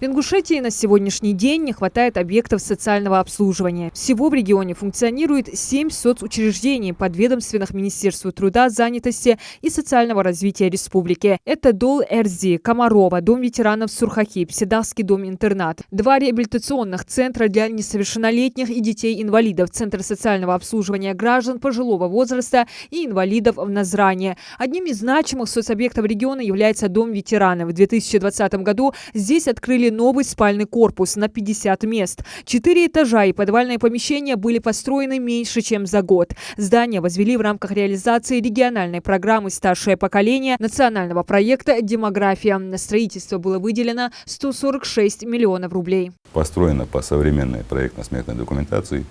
В Ингушетии на сегодняшний день не хватает объектов социального обслуживания. Всего в регионе функционирует 7 соцучреждений, подведомственных Министерству труда, занятости и социального развития республики. Это Дол Эрзи, Комарова, Дом ветеранов Сурхакип, Седахский дом-интернат, 2 реабилитационных центра для несовершеннолетних и детей-инвалидов, Центр социального обслуживания граждан пожилого возраста и инвалидов в Назране. Одним из значимых соцобъектов региона является Дом ветеранов. В 2020 году здесь открыли новый спальный корпус на 50 мест. 4 этажа и подвальные помещения были построены меньше, чем за год. Здание возвели в рамках реализации региональной программы «Старшее поколение» национального проекта «Демография». На строительство было выделено 146 миллионов рублей. Построено по современной проектно-сметной документации.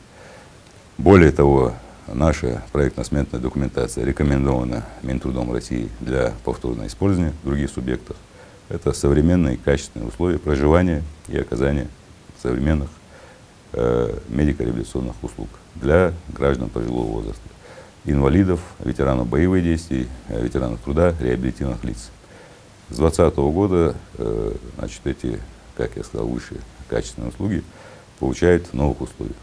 Более того, наша проектно-сметная документация рекомендована Минтрудом России для повторного использования в других субъектах. Это современные качественные условия проживания и оказания современных медико-реабилитационных услуг для граждан пожилого возраста, инвалидов, ветеранов боевых действий, ветеранов труда, реабилитированных лиц. С 2020 года эти, как я сказал выше, качественные услуги получают в новых условиях.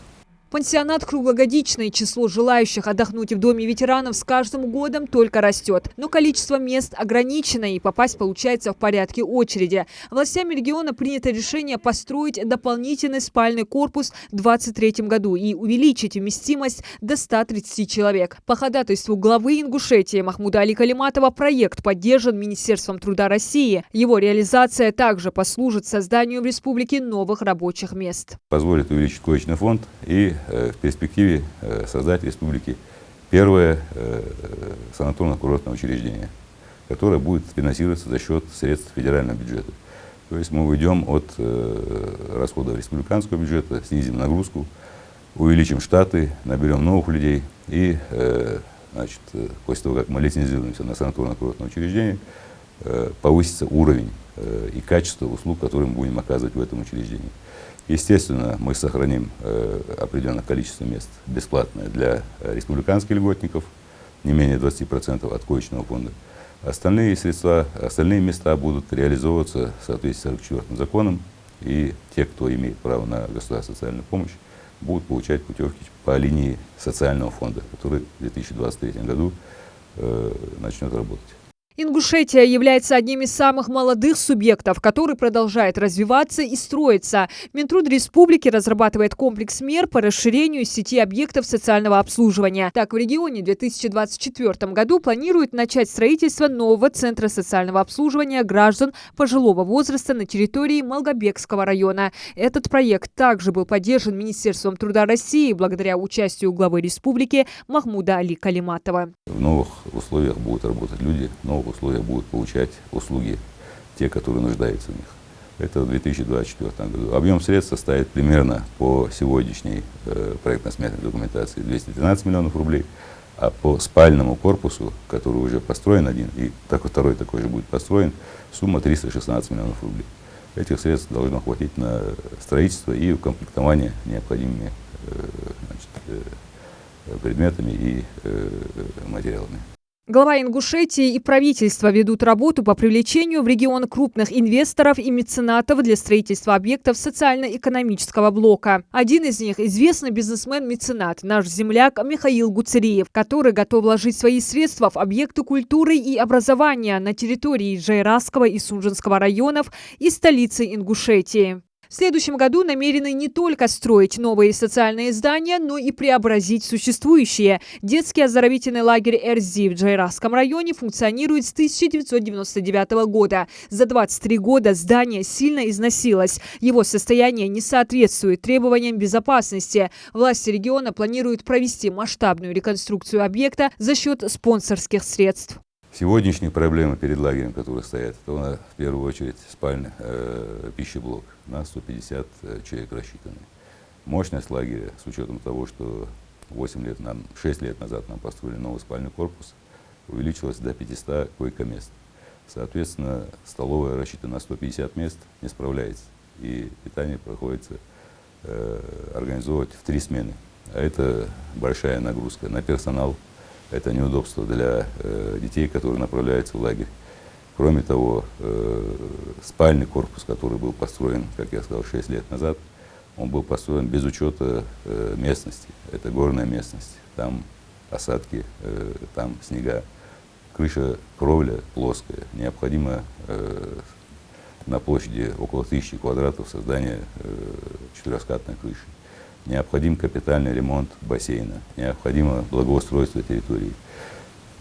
Пансионат круглогодичный. Число желающих отдохнуть в доме ветеранов с каждым годом только растет. Но количество мест ограничено, и попасть получается в порядке очереди. Властями региона принято решение построить дополнительный спальный корпус в 2023 году и увеличить вместимость до 130 человек. По ходатайству главы Ингушетии Махмуда Али Калиматова проект поддержан Министерством труда России. Его реализация также послужит созданию в республике новых рабочих мест. Позволит увеличить коечный фонд и в перспективе создать в республике первое санаторно-курортное учреждение, которое будет финансироваться за счет средств федерального бюджета. То есть мы уйдем от расходов республиканского бюджета, снизим нагрузку, увеличим штаты, наберем новых людей и после того, как мы лицензируемся на санаторно-курортное учреждение, повысится уровень и качество услуг, которые мы будем оказывать в этом учреждении. Естественно, мы сохраним определенное количество мест бесплатное для республиканских льготников, не менее 20% от коечного фонда. Остальные средства, остальные места будут реализовываться в соответствии с 44-м законом, и те, кто имеет право на государственную социальную помощь, будут получать путевки по линии социального фонда, который в 2023 году начнет работать. Ингушетия является одним из самых молодых субъектов, который продолжает развиваться и строиться. Минтруд республики разрабатывает комплекс мер по расширению сети объектов социального обслуживания. Так, в регионе в 2024 году планирует начать строительство нового центра социального обслуживания граждан пожилого возраста на территории Малгобекского района. Этот проект также был поддержан Министерством труда России благодаря участию главы республики Махмуда Али Калиматова. В новых условиях будут работать люди, в новых условиях будут получать услуги те, которые нуждаются в них. Это в 2024 году. Объем средств составит примерно по сегодняшней проектно-сметной документации 213 миллионов рублей, а по спальному корпусу, который уже построен один, и второй такой же будет построен, сумма 316 миллионов рублей. Этих средств должно хватить на строительство и укомплектование необходимыми предметами и материалами. Глава Ингушетии и правительство ведут работу по привлечению в регион крупных инвесторов и меценатов для строительства объектов социально-экономического блока. Один из них – известный бизнесмен-меценат, наш земляк Михаил Гуцериев, который готов вложить свои средства в объекты культуры и образования на территории Джайрасского и Сунжинского районов и столицы Ингушетии. В следующем году намерены не только строить новые социальные здания, но и преобразить существующие. Детский оздоровительный лагерь Эрзи в Джайрасском районе функционирует с 1999 года. За 23 года здание сильно износилось. Его состояние не соответствует требованиям безопасности. Власти региона планируют провести масштабную реконструкцию объекта за счет спонсорских средств. Сегодняшние проблемы перед лагерем, которые стоят, это в первую очередь спальный пищеблок на 150 человек рассчитанный. Мощность лагеря, с учетом того, что 6 лет назад нам построили новый спальный корпус, увеличилась до 500 койко-мест. Соответственно, столовая рассчитана на 150 мест, не справляется. И питание приходится организовывать в 3 смены. А это большая нагрузка на персонал. Это неудобство для детей, которые направляются в лагерь. Кроме того, спальный корпус, который был построен, как я сказал, 6 лет назад, он был построен без учета местности. Это горная местность. Там осадки, там снега. Крыша, кровля плоская. Необходимо на площади около 1000 квадратов создание четырехскатной крыши. Необходим капитальный ремонт бассейна. Необходимо благоустройство территории.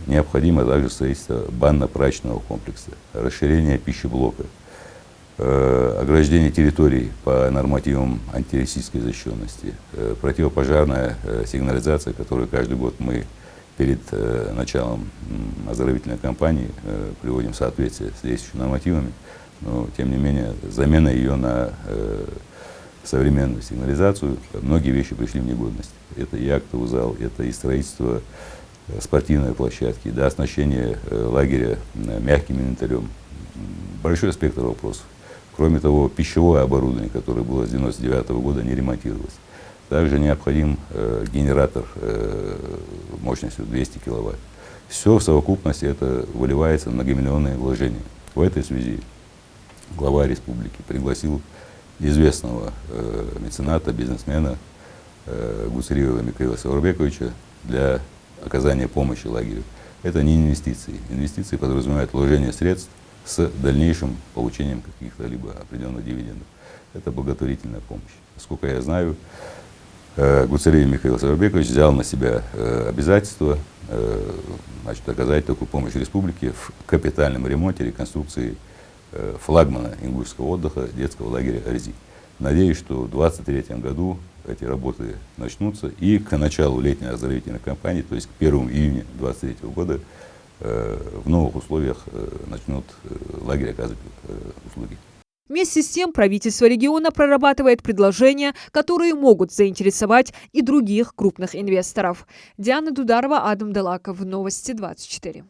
Необходимо также строительство банно-прачечного комплекса, расширение пищеблока, ограждение территорий по нормативам антитеррористической защищенности, противопожарная сигнализация, которую каждый год мы перед началом оздоровительной кампании приводим в соответствие с действующими нормативами, но тем не менее замена ее на современную сигнализацию, многие вещи пришли в негодность. Это и актовый зал, это и строительство спортивной площадки, до оснащения лагеря мягким инвентарем. Большой спектр вопросов. Кроме того, пищевое оборудование, которое было с 1999 года, не ремонтировалось. Также необходим генератор мощностью 200 киловатт. Все в совокупности это выливается в многомиллионные вложения. В этой связи глава республики пригласил известного мецената, бизнесмена Гуцериева Михаила Сауырбековича для оказания помощи лагерю. Это не инвестиции. Инвестиции подразумевают вложение средств с дальнейшим получением каких-то либо определенных дивидендов. Это благотворительная помощь. Насколько я знаю, Гуцериев Михаил Сауырбекович взял на себя обязательство оказать такую помощь республике в капитальном ремонте, реконструкции флагмана ингушского отдыха детского лагеря «Арзи». Надеюсь, что в 2023 году эти работы начнутся и к началу летней оздоровительной кампании, то есть к 1 июня 2023 года, в новых условиях начнут лагерь оказывать услуги. Вместе с тем правительство региона прорабатывает предложения, которые могут заинтересовать и других крупных инвесторов. Диана Дударова, Адам Делаков. Новости 24.